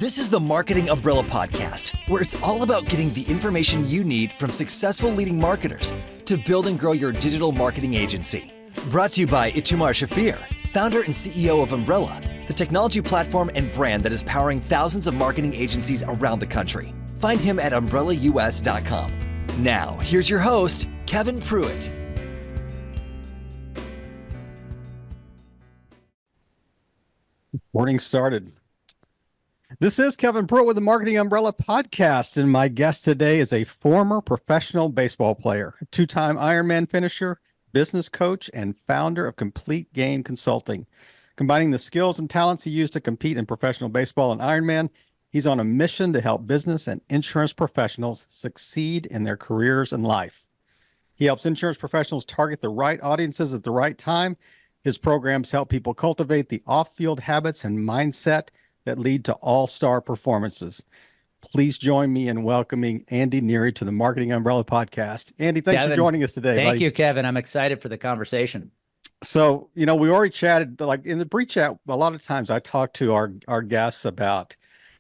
This is the Marketing Umbrella Podcast, where it's all about getting the information you need from successful leading marketers to build and grow your digital marketing agency. Brought to you by Itamar Shafir, founder and CEO of Umbrella, the technology platform and brand that is powering thousands of marketing agencies around the country. Find him at umbrellaus.com. Now, here's your host, Kevin Pruitt. Morning started. This is Kevin Pruitt with the Marketing Umbrella Podcast, and my guest today is a former professional baseball player, a two-time Ironman finisher, business coach, and founder of Complete Game Consulting. Combining the skills and talents he used to compete in professional baseball and Ironman, he's on a mission to help business and insurance professionals succeed in their careers and life. He helps insurance professionals target the right audiences at the right time. His programs help people cultivate the off-field habits and mindset that lead to all-star performances. Please join me in welcoming Andy Neary to the Marketing Umbrella Podcast. Andy, thanks for joining us today. Thank you, Kevin. I'm excited for the conversation. So, we already chatted, like in the pre-chat, a lot of times I talk to our guests about,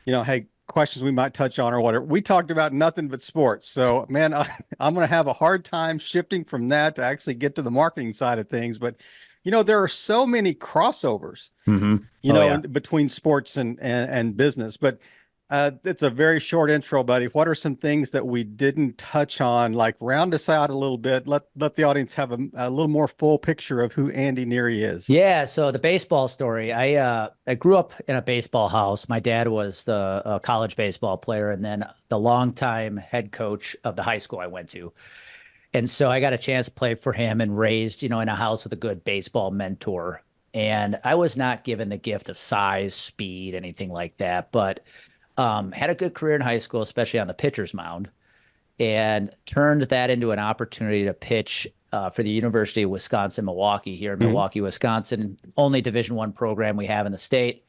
hey, questions we might touch on or whatever. We talked about nothing but sports. So, man, I'm going to have a hard time shifting from that to actually get to the marketing side of things. But there are so many crossovers, between sports and business, but it's a very short intro, buddy. What are some things that we didn't touch on? Like round us out a little bit. Let the audience have a little more full picture of who Andy Neary is. Yeah. So the baseball story, I grew up in a baseball house. My dad was the college baseball player and then the longtime head coach of the high school I went to. And so I got a chance to play for him and raised, in a house with a good baseball mentor. And I was not given the gift of size, speed, anything like that, but had a good career in high school, especially on the pitcher's mound, and turned that into an opportunity to pitch for the University of Wisconsin-Milwaukee here in Milwaukee, Wisconsin, only Division I program we have in the state.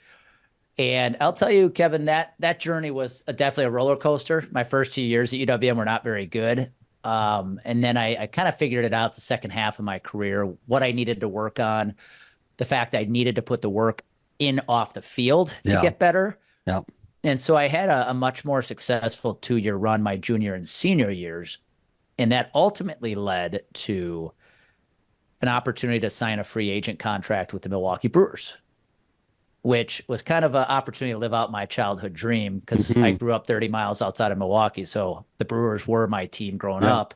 And I'll tell you, Kevin, that journey was definitely a roller coaster. My first 2 years at UWM were not very good. And then I kind of figured it out the second half of my career, what I needed to work on, the fact I needed to put the work in off the field to get better. Yeah. And so I had a much more successful 2-year run my junior and senior years. And that ultimately led to an opportunity to sign a free agent contract with the Milwaukee Brewers, which was kind of an opportunity to live out my childhood dream because I grew up 30 miles outside of Milwaukee. So the Brewers were my team growing up.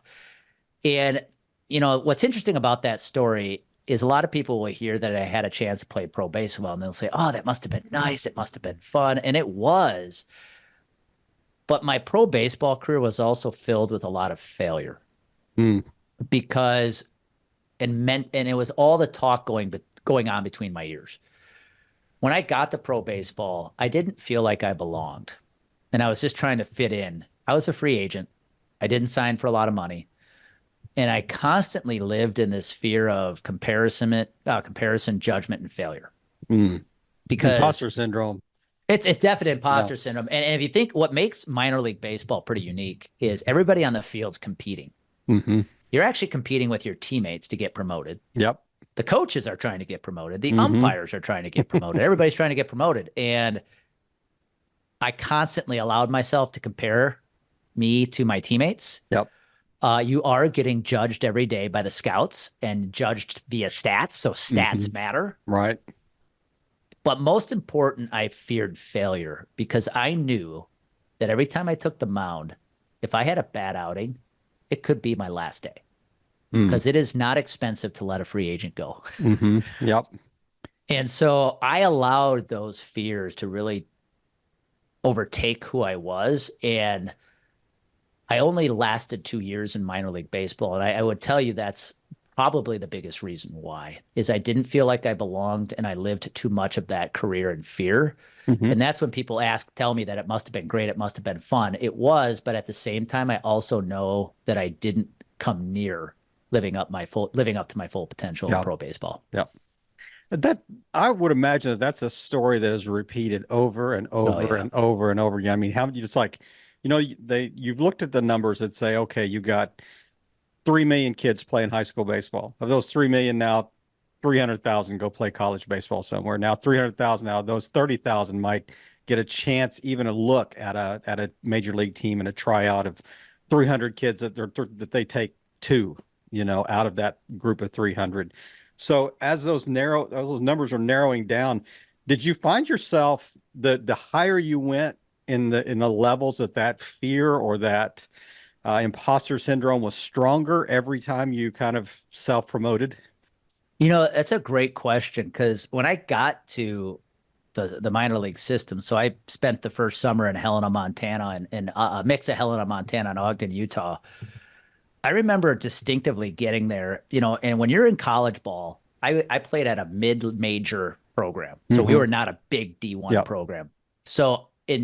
And, what's interesting about that story is a lot of people will hear that I had a chance to play pro baseball and they'll say, oh, that must have been nice. It must have been fun. And it was. But my pro baseball career was also filled with a lot of failure because and it was all the talk going on between my ears. When I got to pro baseball, I didn't feel like I belonged, and I was just trying to fit in. I was a free agent. I didn't sign for a lot of money, and I constantly lived in this fear of comparison, judgment, and failure. Because imposter syndrome. It's definite imposter syndrome. And if you think what makes minor league baseball pretty unique is everybody on the field's competing. You're actually competing with your teammates to get promoted. Yep. The coaches are trying to get promoted. The umpires are trying to get promoted. Everybody's trying to get promoted. And I constantly allowed myself to compare me to my teammates. Yep. You are getting judged every day by the scouts and judged via stats. So stats matter. Right. But most important, I feared failure because I knew that every time I took the mound, if I had a bad outing, it could be my last day. Because it is not expensive to let a free agent go. Yep. And so I allowed those fears to really overtake who I was. And I only lasted 2 years in minor league baseball. And I would tell you that's probably the biggest reason why is I didn't feel like I belonged and I lived too much of that career in fear. And that's when people tell me that it must have been great. It must have been fun. It was, but at the same time, I also know that I didn't come near living up to my full potential in pro baseball. Yep. That I would imagine that's a story that is repeated over and over and over and over again. I mean, how you just like, you've looked at the numbers that say, okay, you got 3 million kids playing high school baseball. Of those 3 million now, 300,000 go play college baseball somewhere. Now 300,000 out of those 30,000 might get a chance, even a look at a major league team and a tryout of 300 kids that they take two, out of that group of 300. So as those numbers are narrowing down, did you find yourself the higher you went in the levels that fear or that imposter syndrome was stronger every time you kind of self-promoted? That's a great question, because when I got to the minor league system, so I spent the first summer in Helena, Montana, and a mix of Helena, Montana, and Ogden, Utah. I remember distinctively getting there, and when you're in college ball, I played at a mid-major program. So we were not a big D1 program. So at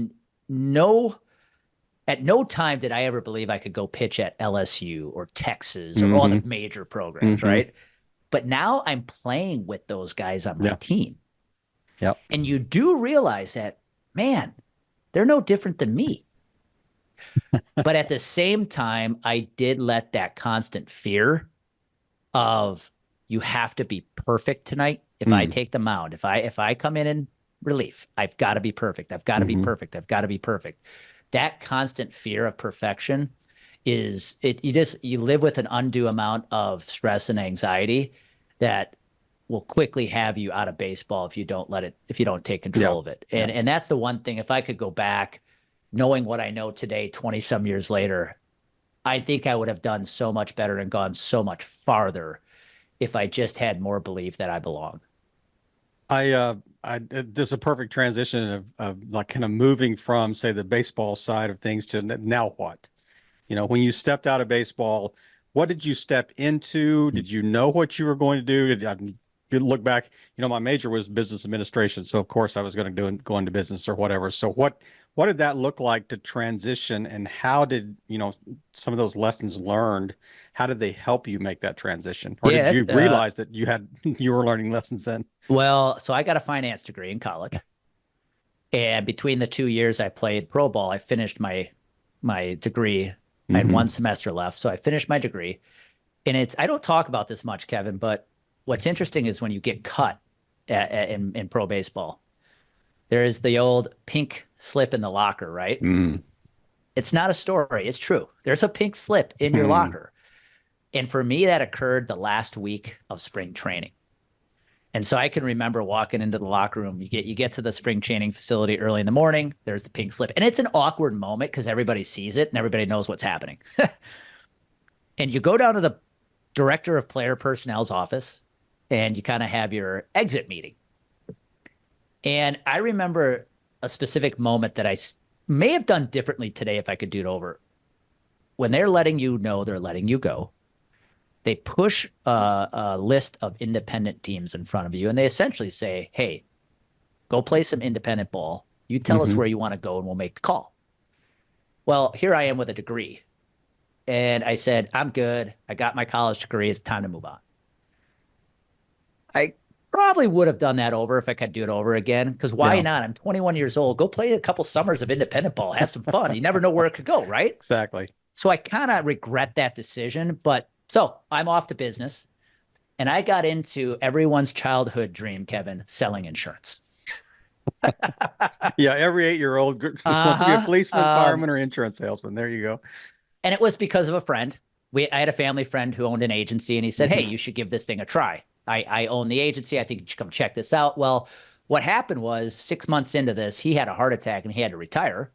no time did I ever believe I could go pitch at LSU or Texas or all the major programs, right? But now I'm playing with those guys on my team. Yep. And you do realize that, man, they're no different than me. But at the same time, I did let that constant fear of, you have to be perfect tonight. If I take the mound, if I come in relief, I've got to be perfect. I've got to be perfect. I've got to be perfect. That constant fear of perfection you live with an undue amount of stress and anxiety that will quickly have you out of baseball if you don't take control of it. And that's the one thing, if I could go back knowing what I know today, 20 some years later, I think I would have done so much better and gone so much farther if I just had more belief that I belong. There's a perfect transition of like kind of moving from, say, the baseball side of things to now what? When you stepped out of baseball, what did you step into? Did you know what you were going to do? If you look back, my major was business administration. So of course I was going to go into business or whatever. So what did that look like to transition, and how did, some of those lessons learned, how did they help you make that transition? Or did you realize that you were learning lessons then? Well, so I got a finance degree in college. And between the 2 years I played pro ball, I finished my degree. I had one semester left. So I finished my degree. And I don't talk about this much, Kevin, but what's interesting is when you get cut in pro baseball, there is the old pink slip in the locker, right? It's not a story. It's true. There's a pink slip in your locker. And for me, that occurred the last week of spring training. And so I can remember walking into the locker room. You get to the spring training facility early in the morning. There's the pink slip. And it's an awkward moment because everybody sees it and everybody knows what's happening. And you go down to the director of player personnel's office and you kind of have your exit meeting. And I remember a specific moment that I may have done differently today if I could do it over. When they're letting you know they're letting you go, they push a list of independent teams in front of you, and they essentially say, hey, go play some independent ball. You tell us where you want to go, and we'll make the call. Well, here I am with a degree. And I said, I'm good. I got my college degree. It's time to move on. I probably would have done that over if I could do it over again, because why not? I'm 21 years old. Go play a couple summers of independent ball. Have some fun. You never know where it could go, right? Exactly. So I kind of regret that decision, but so I'm off to business, and I got into everyone's childhood dream, Kevin, selling insurance. Yeah, every 8-year-old wants to be a policeman, fireman, or insurance salesman. There you go. And it was because of a friend. I had a family friend who owned an agency, and he said, hey, you should give this thing a try. I own the agency. I think you should come check this out. Well, what happened was 6 months into this, he had a heart attack and he had to retire.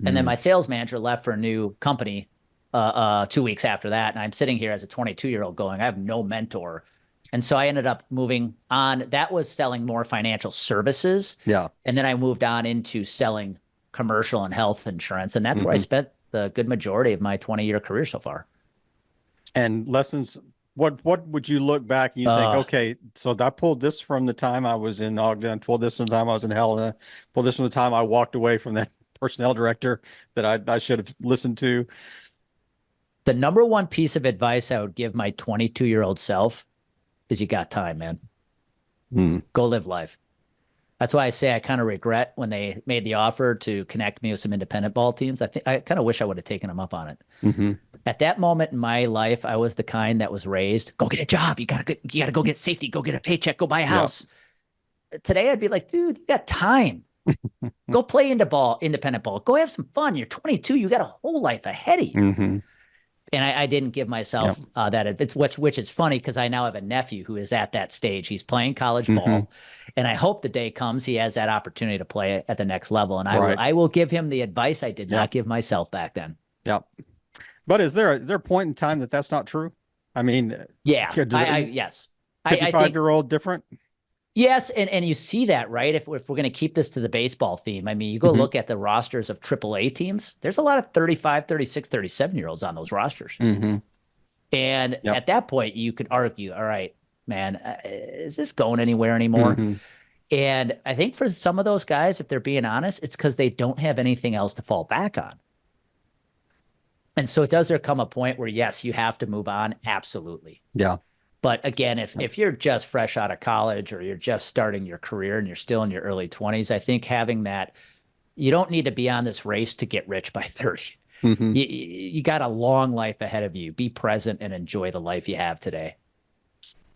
And then my sales manager left for a new company 2 weeks after that. And I'm sitting here as a 22-year-old going, I have no mentor. And so I ended up moving on. That was selling more financial services. Yeah. And then I moved on into selling commercial and health insurance. And that's where I spent the good majority of my 20-year career so far. And lessons, what would you look back and you think, okay, so I pulled this from the time I was in Ogden, pulled this from the time I was in Helena, pulled this from the time I walked away from that personnel director that I should have listened to. The number one piece of advice I would give my 22-year-old self is you got time, man. Go live life. That's why I say I kind of regret when they made the offer to connect me with some independent ball teams. I kind of wish I would have taken them up on it. At that moment in my life, I was the kind that was raised, go get a job. You gotta go get safety, go get a paycheck, go buy a house. Today I'd be like, dude, you got time. Go play independent ball. Go have some fun. You're 22. You got a whole life ahead of you. Mm-hmm. And I didn't give myself that. It's which is funny because I now have a nephew who is at that stage. He's playing college ball, and I hope the day comes he has that opportunity to play at the next level. And I will give him the advice I did not give myself back then. Yep. But is there a point in time that that's not true? I mean, yeah, yes. 55-year-old different? Yes, and you see that, right? If we're going to keep this to the baseball theme, I mean, you go look at the rosters of AAA teams, there's a lot of 35, 36, 37-year-olds on those rosters. And at that point, you could argue, all right, man, is this going anywhere anymore? And I think for some of those guys, if they're being honest, it's because they don't have anything else to fall back on. And so does there come a point where, yes, you have to move on? Absolutely. Yeah. But again, if you're just fresh out of college or you're just starting your career and you're still in your early 20s, I think having that, you don't need to be on this race to get rich by 30. You got a long life ahead of you. Be present and enjoy the life you have today.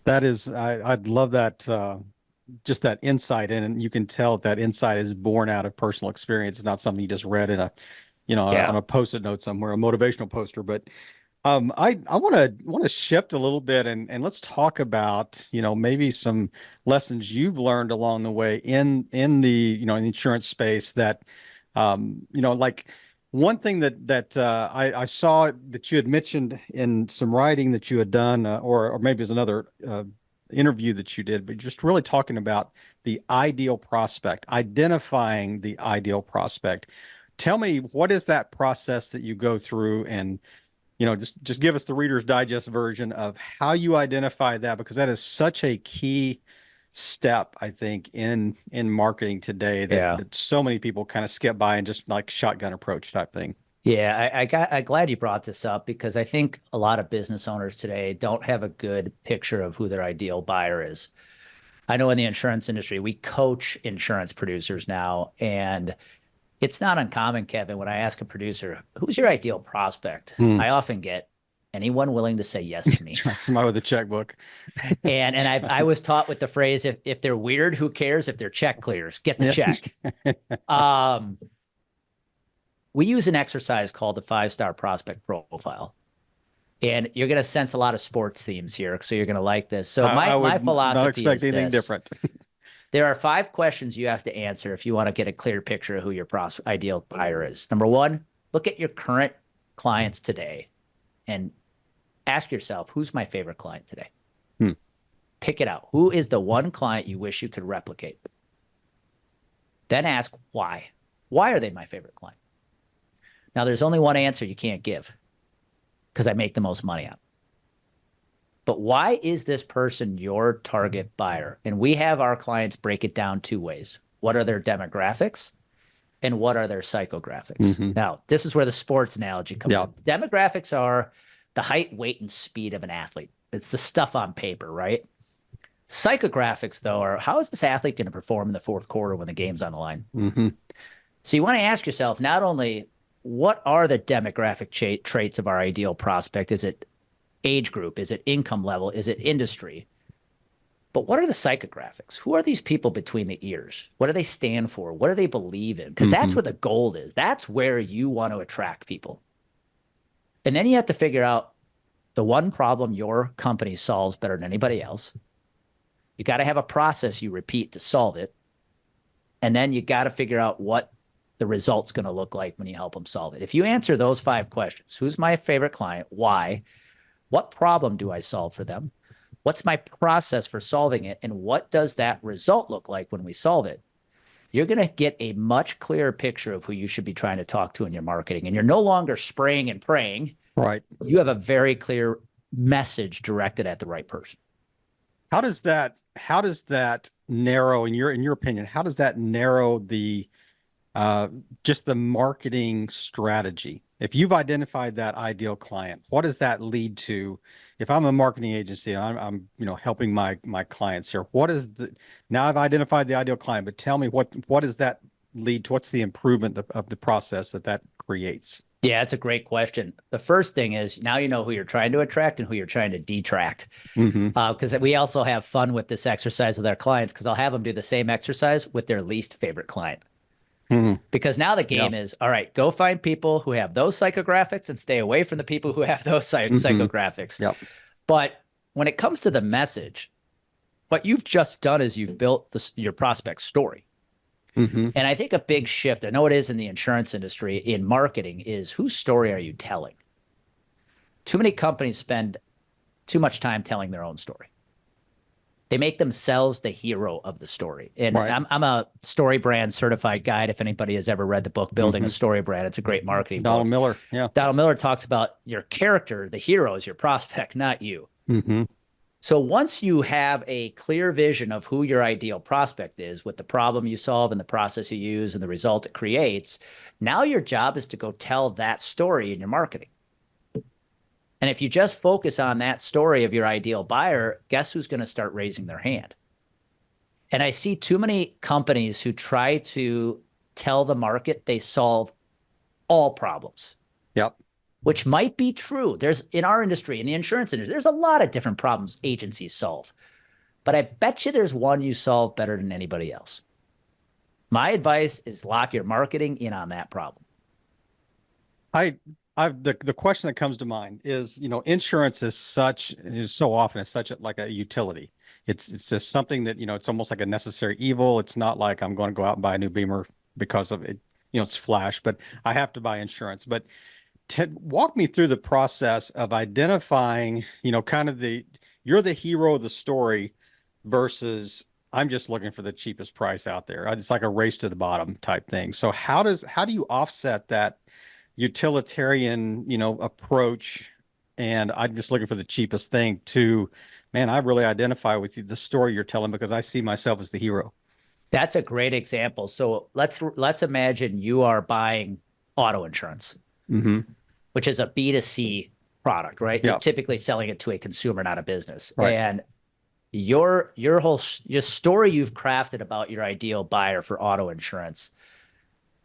That is, I'd love that, just that insight. And you can tell that insight is born out of personal experience. It's not something you just read in a, on a Post-it note somewhere, a motivational poster. But I want to shift a little bit and let's talk about, maybe some lessons you've learned along the way in the, in the insurance space that, like one thing that I saw that you had mentioned in some writing that you had done, or maybe it was another interview that you did, but just really talking about the ideal prospect, identifying the ideal prospect. Tell me, what is that process that you go through? And just give us the Reader's Digest version of how you identify that, because that is such a key step, I think, in marketing today that so many people kind of skip by and just like shotgun approach type thing. Yeah, I'm glad you brought this up, because I think a lot of business owners today don't have a good picture of who their ideal buyer is. I know in the insurance industry, we coach insurance producers now, and it's not uncommon, Kevin, when I ask a producer, who's your ideal prospect? I often get anyone willing to say yes to me. Somebody with a checkbook. and I was taught with the phrase, if they're weird, who cares? If their check clears, get the check. We use an exercise called the 5-star prospect profile. And you're going to sense a lot of sports themes here, so you're going to like this. So my philosophy not expect is anything this. different. There are 5 questions you have to answer if you want to get a clear picture of who your ideal buyer is. Number 1, look at your current clients today and ask yourself, who's my favorite client today? Pick it out. Who is the one client you wish you could replicate? Then ask why. Why are they my favorite client? Now, there's only one answer you can't give, because I make the most money on. But why is this person your target buyer? And we have our clients break it down 2 ways. What are their demographics and what are their psychographics? Now, this is where the sports analogy comes in. Demographics are the height, weight, and speed of an athlete. It's the stuff on paper, right? Psychographics, though, are how is this athlete going to perform in the 4th quarter when the game's on the line? So you want to ask yourself, not only what are the demographic traits of our ideal prospect? Is it age group? Is it income level? Is it industry? But what are the psychographics? Who are these people between the ears? What do they stand for? What do they believe in? Because that's where the gold is. That's where you want to attract people. And then you have to figure out the one problem your company solves better than anybody else. You got to have a process you repeat to solve it. And then you got to figure out what the result's going to look like when you help them solve it. If you answer those 5 questions, who's my favorite client? Why? What problem do I solve for them? What's my process for solving it? And what does that result look like when we solve it? You're going to get a much clearer picture of who you should be trying to talk to in your marketing. And you're no longer spraying and praying. Right. You have a very clear message directed at the right person. How does that narrow, in your opinion, how does that narrow the just the marketing strategy? If you've identified that ideal client, what does that lead to? If I'm a marketing agency, I'm helping my clients here. Now I've identified the ideal client, but tell me what does that lead to? What's the improvement of the process that creates? Yeah, that's a great question. The first thing is, now you know who you're trying to attract and who you're trying to detract. Because we also have fun with this exercise with our clients, because I'll have them do the same exercise with their least favorite client. Because now the game is, all right, go find people who have those psychographics and stay away from the people who have those psychographics. Yep. But when it comes to the message, what you've just done is you've built your prospect story. And I think a big shift, I know it is in the insurance industry, in marketing, is whose story are you telling? Too many companies spend too much time telling their own story. They make themselves the hero of the story. And I'm a story brand certified guide. If anybody has ever read the book, Building a Story Brand, it's a great marketing Donald book. Miller. Yeah. Donald Miller talks about your character, the hero is your prospect, not you. So once you have a clear vision of who your ideal prospect is, with the problem you solve and the process you use and the result it creates, now your job is to go tell that story in your marketing. And if you just focus on that story of your ideal buyer, guess who's going to start raising their hand? And I see too many companies who try to tell the market they solve all problems. Yep. Which might be true. There's, in our industry, in the insurance industry, there's a lot of different problems agencies solve. But I bet you there's one you solve better than anybody else. My advice is lock your marketing in on that problem. The question that comes to mind is, insurance is so often it's such like a utility. It's just something that, it's almost like a necessary evil. It's not like I'm going to go out and buy a new Beamer because of it. It's flash, but I have to buy insurance. But Ted, walk me through the process of identifying, kind of you're the hero of the story versus I'm just looking for the cheapest price out there. It's like a race to the bottom type thing. So how do you offset that utilitarian, approach, and I'm just looking for the cheapest thing, to, man, I really identify with the story you're telling because I see myself as the hero? That's a great example. So let's imagine you are buying auto insurance, which is a B2C product, right? You're typically selling it to a consumer, not a business. Right. And your story you've crafted about your ideal buyer for auto insurance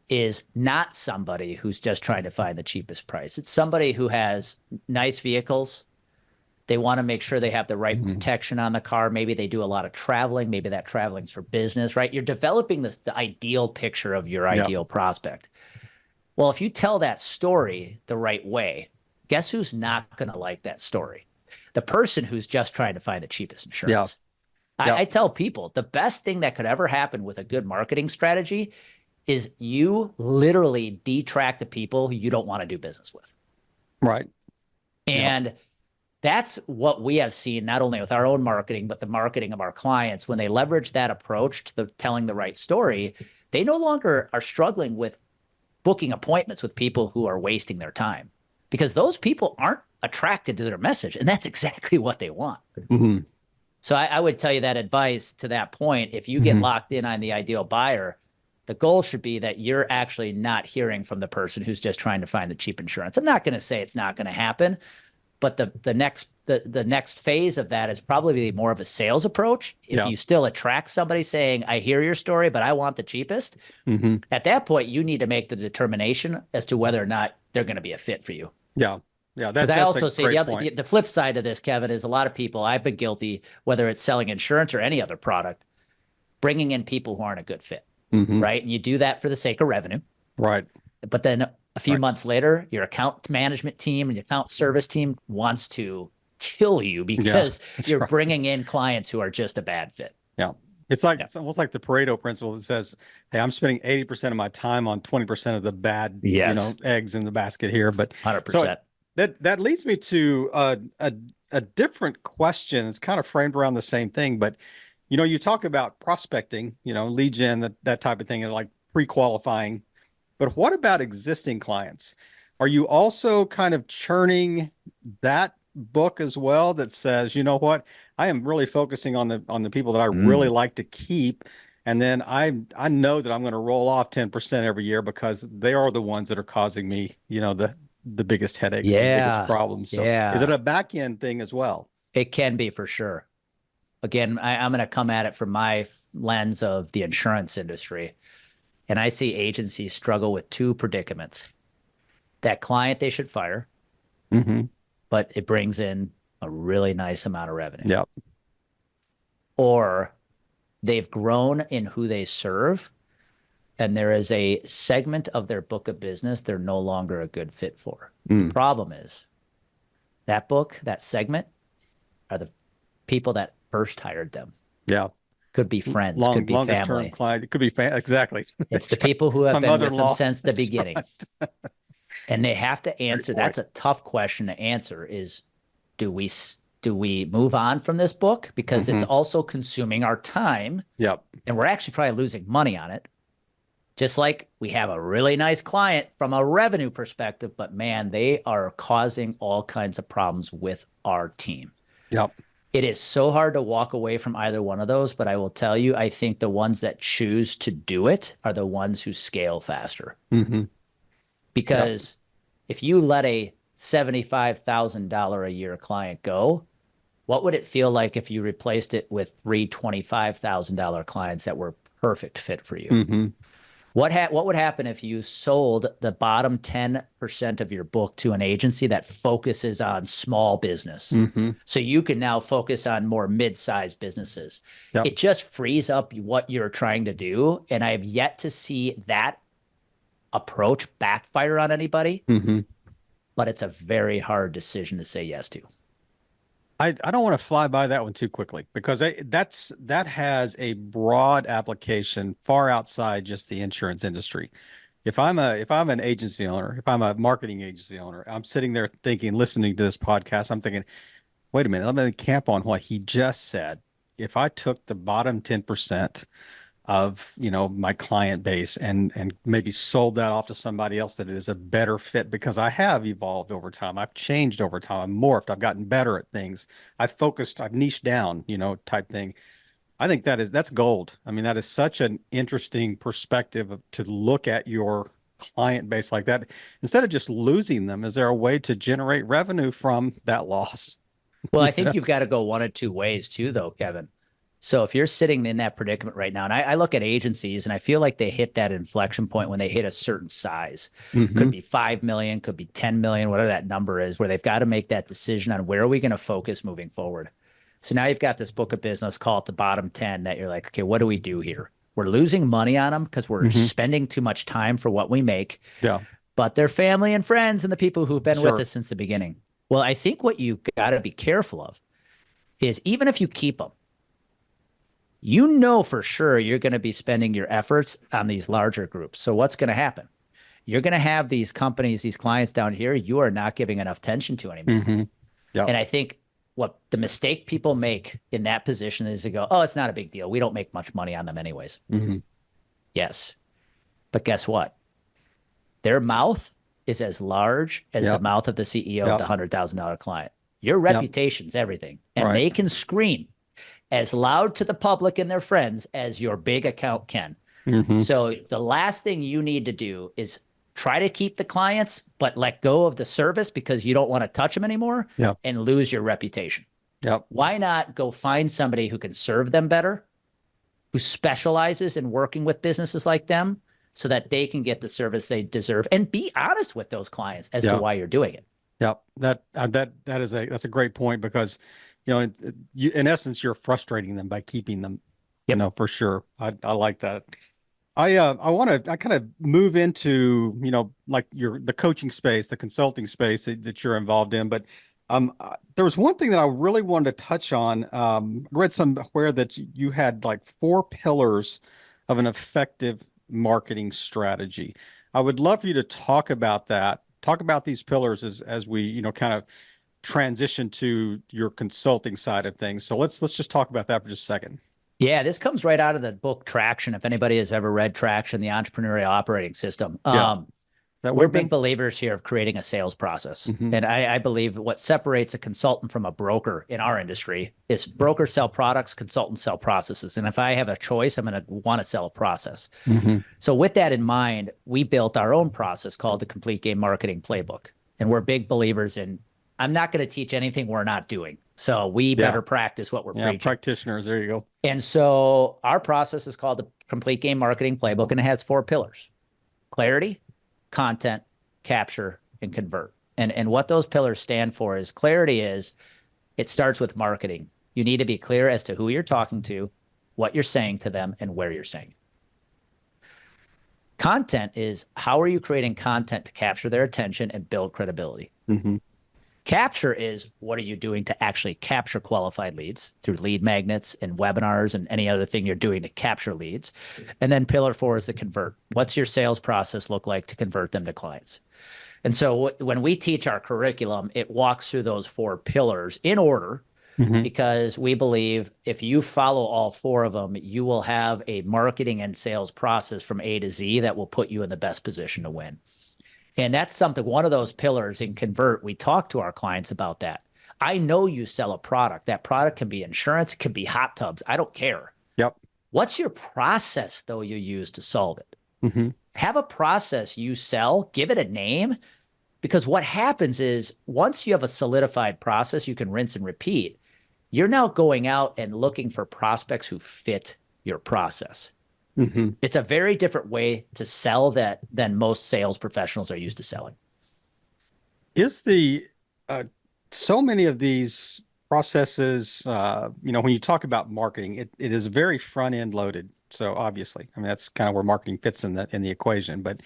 is not somebody who's just trying to find the cheapest price. It's somebody who has nice vehicles. They want to make sure they have the right protection on the car. Maybe they do a lot of traveling. Maybe that traveling's for business, right? You're developing the ideal picture of your ideal prospect. Well, if you tell that story the right way, guess who's not going to like that story? The person who's just trying to find the cheapest insurance. I tell people the best thing that could ever happen with a good marketing strategy is you literally detract the people who you don't want to do business with. Right. And that's what we have seen, not only with our own marketing, but the marketing of our clients. When they leverage that approach to telling the right story, they no longer are struggling with booking appointments with people who are wasting their time, because those people aren't attracted to their message. And that's exactly what they want. So I would tell you that advice to that point. If you get locked in on the ideal buyer, the goal should be that you're actually not hearing from the person who's just trying to find the cheap insurance. I'm not going to say it's not going to happen, but the next phase of that is probably more of a sales approach. If you still attract somebody saying, I hear your story, but I want the cheapest, at that point, you need to make the determination as to whether or not they're going to be a fit for you. Yeah. Because I also see the flip side of this, Kevin, is a lot of people, I've been guilty, whether it's selling insurance or any other product, bringing in people who aren't a good fit. Right. And you do that for the sake of revenue. Right. But then a few months later, your account management team and your account service team wants to kill you because you're bringing in clients who are just a bad fit. Yeah. It's almost like the Pareto principle that says, hey, I'm spending 80% of my time on 20% of the bad, eggs in the basket here. But 100%. So that leads me to a different question. It's kind of framed around the same thing, but you talk about prospecting, lead gen, that type of thing, and like pre-qualifying. But what about existing clients? Are you also kind of churning that book as well that says, you know what, I am really focusing on the people that I really like to keep, and then I know that I'm going to roll off 10% every year because they are the ones that are causing me, the biggest headaches, the biggest problems. So is it a back end thing as well? It can be, for sure. Again, I'm going to come at it from my lens of the insurance industry. And I see agencies struggle with two predicaments. That client they should fire, but it brings in a really nice amount of revenue. Yep. Or they've grown in who they serve, and there is a segment of their book of business they're no longer a good fit for. The Mm. problem is that book, that segment, are the people that first hired them. Yeah. Could be friends, could be Longest term family. client. It could be exactly. It's the That's right. people who have My been with them mother-in-law. since the That's beginning. right. And they have to Great answer. point. That's a tough question to answer is do we move on from this book because it's Hmm. also consuming our time Yep. and we're actually probably losing money on it. Just like we have a really nice client from a revenue perspective, but man, they are causing all kinds of problems with our team. Yep. It is so hard to walk away from either one of those, but I will tell you, I think the ones that choose to do it are the ones who scale faster. Hmm. Yep. Because if you let a $75,000 a year client go, what would it feel like if you replaced it with three $25,000 clients that were perfect fit for you? Hmm. What would happen if you sold the bottom 10% of your book to an agency that focuses on small business? Hmm. So you can now focus on more mid-sized businesses. Yep. It just frees up what you're trying to do. And I have yet to see that approach backfire on anybody, Hmm. but it's a very hard decision to say yes to. I don't want to fly by that one too quickly because that has a broad application far outside just the insurance industry. If I'm an agency owner, if I'm a marketing agency owner, I'm sitting there thinking, listening to this podcast, I'm thinking, wait a minute, let me camp on what he just said. If I took the bottom 10% of, my client base and maybe sold that off to somebody else that is a better fit because I have evolved over time. I've changed over time. I've morphed. I've gotten better at things. I've focused, I've niched down, type thing. I think that's gold. I mean, that is such an interesting perspective to look at your client base like that. Instead of just losing them, is there a way to generate revenue from that loss? Well, I You think know? you've got to go one of two ways too, though, Kevin. So if you're sitting in that predicament right now, and I look at agencies and I feel like they hit that inflection point when they hit a certain size. Hmm. Could be 5 million, could be 10 million, whatever that number is, where they've got to make that decision on where are we going to focus moving forward. So now you've got this book of business called the bottom 10 that you're like, okay, what do we do here? We're losing money on them because we're Hmm. spending too much time for what we make, Yeah, but they're family and friends and the people who've been with sure. us since the beginning. Well, I think what you got to be careful of is even if you keep them, you know for sure you're going to be spending your efforts on these larger groups. So what's going to happen? You're going to have these companies, these clients down here, you are not giving enough attention to anymore. Hmm. Yeah. And I think what the mistake people make in that position is to go, oh, it's not a big deal. We don't make much money on them anyways. Hmm. Yes. But guess what? Their mouth is as large as the Yep. mouth of the CEO of Yep. the $100,000 client. Your Yep. reputation's everything. And Right. they can scream as loud to the public and their friends as your big account can. Hmm. So the last thing you need to do is try to keep the clients, but let go of the service because you don't want to touch them anymore Yep. and lose your reputation. Yep. Why not go find somebody who can serve them better, who specializes in working with businesses like them so that they can get the service they deserve and be honest with those clients as to Yeah. why you're doing it. Yep. That's a great point because, in essence, you're frustrating them by keeping them, Yep. for sure. I like that. I kind of move into, like the coaching space, the consulting space that you're involved in. But there was one thing that I really wanted to touch on. Read somewhere that you had like 4 pillars of an effective marketing strategy. I would love for you to talk about that. Talk about these pillars as we, kind of transition to your consulting side of things. So let's just talk about that for just a second. Yeah, this comes right out of the book Traction. If anybody has ever read Traction, the entrepreneurial operating system. Yeah. That We're way, big Ben? believers here of creating a sales process. Hmm. And I believe what separates a consultant from a broker in our industry is brokers sell products, consultants sell processes. And if I have a choice, I'm going to want to sell a process. Hmm. So with that in mind, we built our own process called the Complete Game Marketing Playbook. And we're big believers in, I'm not going to teach anything we're not doing. So we better practice what we're preaching. Practitioners. There you go. And so our process is called the Complete Game Marketing Playbook, and it has 4 pillars: clarity, content, capture, and convert. And what those pillars stand for is clarity is it starts with marketing. You need to be clear as to who you're talking to, what you're saying to them, and where you're saying. Content is how are you creating content to capture their attention and build credibility? Mm-hmm. Capture is what are you doing to actually capture qualified leads through lead magnets and webinars and any other thing you're doing to capture leads. And then pillar 4 is the convert. What's your sales process look like to convert them to clients? And so when we teach our curriculum, it walks through those 4 pillars in order Mm-hmm. because we believe if you follow all 4 of them, you will have a marketing and sales process from A to Z that will put you in the best position to win. And that's something, one of those pillars in Convert, we talk to our clients about that. I know you sell a product. That product can be insurance, it can be hot tubs. I don't care. Yep. What's your process, though, you use to solve it? Mm-hmm. Have a process you sell, give it a name, because what happens is once you have a solidified process, you can rinse and repeat. You're now going out and looking for prospects who fit your process. Mm-hmm. It's a very different way to sell that than most sales professionals are used to selling. Is the so many of these processes, when you talk about marketing, it is very front end loaded. So obviously, I mean, that's kind of where marketing fits in the equation. But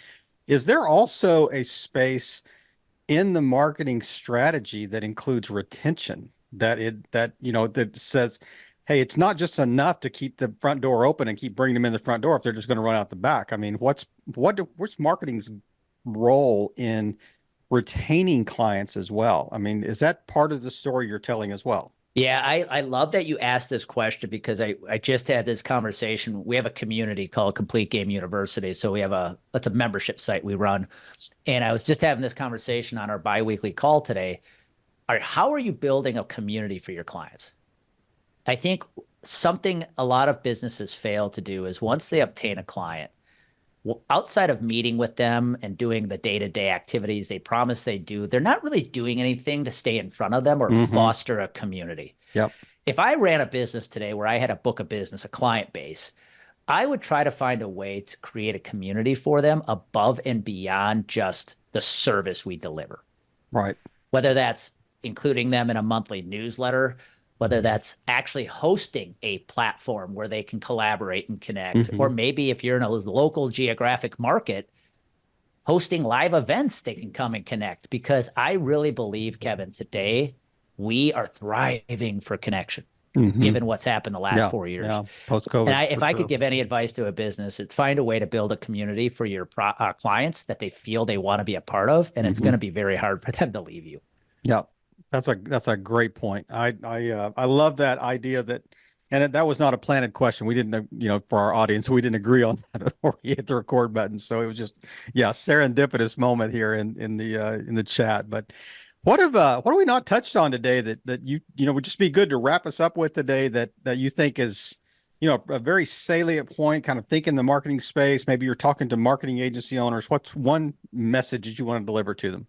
is there also a space in the marketing strategy that includes retention that says, hey, it's not just enough to keep the front door open and keep bringing them in the front door if they're just going to run out the back? I mean, what's marketing's role in retaining clients as well? I mean, is that part of the story you're telling as well? Yeah, I love that you asked this question because I just had this conversation. We have a community called Complete Game University. So that's a membership site we run. And I was just having this conversation on our biweekly call today. How are you building a community for your clients? I think something a lot of businesses fail to do is once they obtain a client, outside of meeting with them and doing the day-to-day activities they promise they do, they're not really doing anything to stay in front of them or foster a community. Yep. If I ran a business today where I had a book of business, a client base, I would try to find a way to create a community for them above and beyond just the service we deliver. Right. Whether that's including them in a monthly newsletter, whether that's actually hosting a platform where they can collaborate and connect, or maybe if you're in a local geographic market, hosting live events they can come and connect. Because I really believe, Kevin, today we are thriving for connection, given what's happened the last 4 years. Yeah, post-COVID. And if I could give any advice to a business, it's find a way to build a community for your clients that they feel they want to be a part of, and it's going to be very hard for them to leave you. Yeah. That's a great point. I love that idea that was not a planted question. We didn't, for our audience, we didn't agree on that before we hit the record button. So it was just, serendipitous moment here in the chat. But what have we not touched on today that would just be good to wrap us up with today that you think is, a very salient point, kind of think in the marketing space. Maybe you're talking to marketing agency owners. What's one message that you want to deliver to them?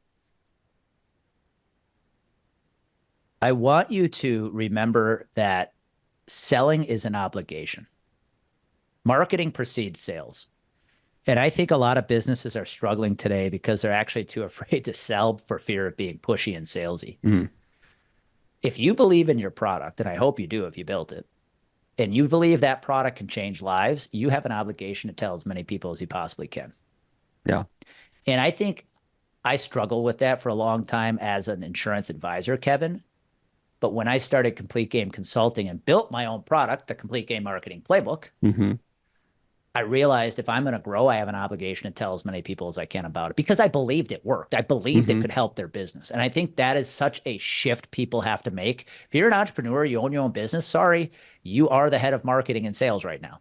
I want you to remember that selling is an obligation. Marketing precedes sales. And I think a lot of businesses are struggling today because they're actually too afraid to sell for fear of being pushy and salesy. If you believe in your product, and I hope you do if you built it, and you believe that product can change lives, you have an obligation to tell as many people as you possibly can. Yeah. And I think I struggled with that for a long time as an insurance advisor, Kevin. But when I started Complete Game Consulting and built my own product, the Complete Game Marketing Playbook, I realized if I'm going to grow, I have an obligation to tell as many people as I can about it because I believed it worked. I believed it could help their business. And I think that is such a shift people have to make. If you're an entrepreneur, you own your own business, sorry, you are the head of marketing and sales right now.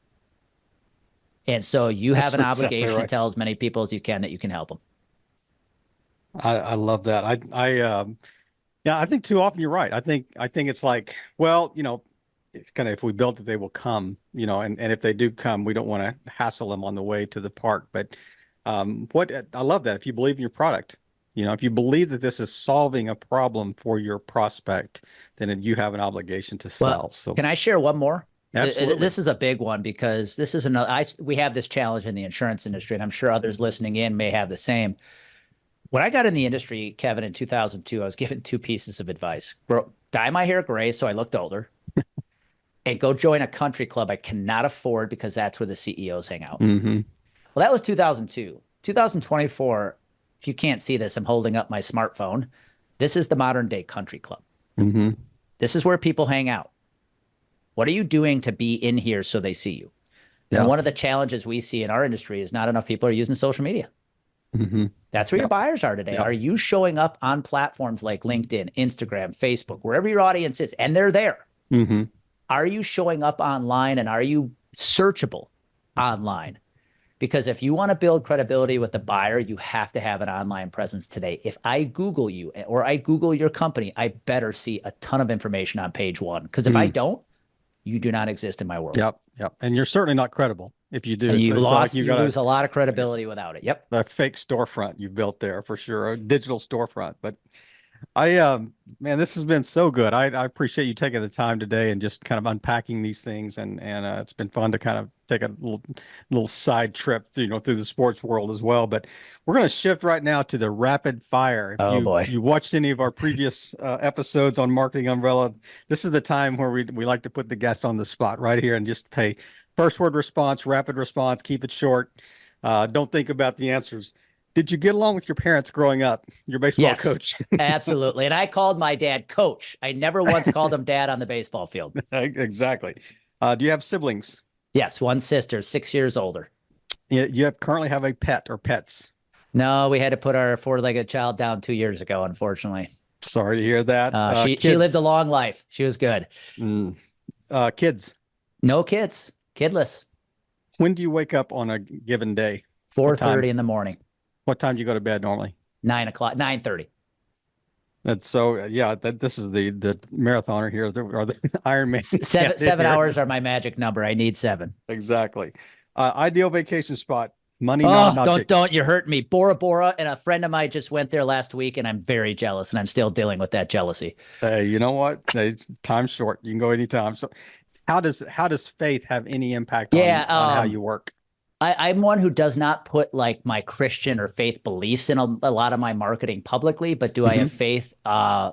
And so you have an obligation to tell as many people as you can that you can help them. I love that. I think too often you're right. I think it's like, well, it's kind of, if we built it, they will come, and if they do come, we don't want to hassle them on the way to the park. But I love that. If you believe in your product, if you believe that this is solving a problem for your prospect, then you have an obligation to sell. Well, so can I share one more? Absolutely. This is a big one because this is we have this challenge in the insurance industry, and I'm sure others listening in may have the same. When I got in the industry, Kevin, in 2002, I was given 2 pieces of advice. Dye my hair gray so I looked older and go join a country club I cannot afford because that's where the CEOs hang out. Well, that was 2002. 2024, if you can't see this, I'm holding up my smartphone. This is the modern day country club. Mm-hmm. This is where people hang out. What are you doing to be in here so they see you? Yeah. And one of the challenges we see in our industry is not enough people are using social media. Mm-hmm. That's where your buyers are today. Are you showing up on platforms like LinkedIn, Instagram, Facebook, wherever your audience is, and they're there? Mm-hmm. Are you showing up online, and are you searchable online? Because if you want to build credibility with the buyer, you have to have an online presence today. If I Google you or I Google your company, I better see a ton of information on page one. Because if I don't, you do not exist in my world. Yep. And you're certainly not credible if you do. And you lose a lot of credibility without it. Yep. The fake storefront you built there for sure, a digital storefront. But man, this has been so good. I appreciate you taking the time today and just kind of unpacking these things. And it's been fun to kind of take a little side trip, through the sports world as well. But we're going to shift right now to the rapid fire. If you watched any of our previous episodes on Marketing Umbrella, this is the time where we like to put the guest on the spot right here and just pay first word response, rapid response, keep it short. Don't think about the answers. Did you get along with your parents growing up, your baseball coach? Absolutely. And I called my dad coach. I never once called him dad on the baseball field. Exactly. Do you have siblings? Yes, one sister, 6 years older. You currently have a pet or pets? No, we had to put our four-legged child down 2 years ago, unfortunately. Sorry to hear that. She lived a long life. She was good. Kids? No kids. Kidless. When do you wake up on a given day? 4:30 in the morning. What time do you go to bed normally? 9 o'clock, 9:30. That's so, this is the marathoner here, or the Ironman. Seven hours are my magic number. I need 7. Exactly. Ideal vacation spot. Money, not an object. Don't you hurt me. Bora Bora, and a friend of mine just went there last week, and I'm very jealous, and I'm still dealing with that jealousy. Hey, you know what? Time's short. You can go anytime. So how does faith have any impact on how you work? I'm one who does not put like my Christian or faith beliefs in a lot of my marketing publicly, but do I have faith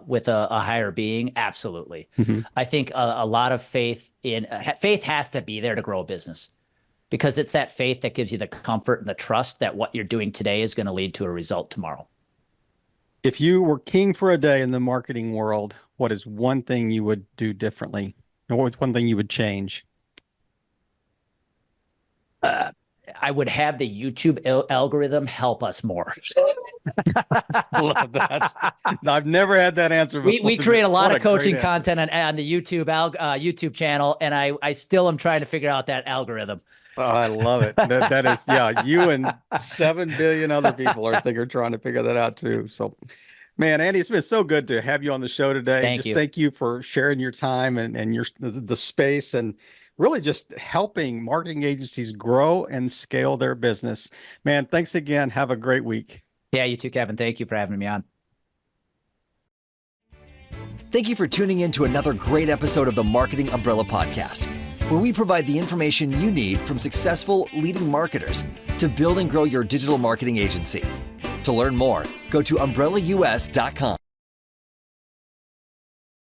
with a higher being? Absolutely. I think a lot of faith has to be there to grow a business, because it's that faith that gives you the comfort and the trust that what you're doing today is going to lead to a result tomorrow. If you were king for a day in the marketing world, what is one thing you would do differently? Or what's one thing you would change? I would have the YouTube algorithm help us more. Love that. I've never had that answer before. We create a lot of coaching content on the YouTube channel, and I still am trying to figure out that algorithm. Oh, I love it. That is, you and 7 billion other people are trying to figure that out too. So, man, Andy, it's been so good to have you on the show today. Thank you for sharing your time and the space, and really just helping marketing agencies grow and scale their business. Man, thanks again. Have a great week. Yeah, you too, Kevin. Thank you for having me on. Thank you for tuning in to another great episode of the Marketing Umbrella Podcast, where we provide the information you need from successful leading marketers to build and grow your digital marketing agency. To learn more, go to umbrellaus.com.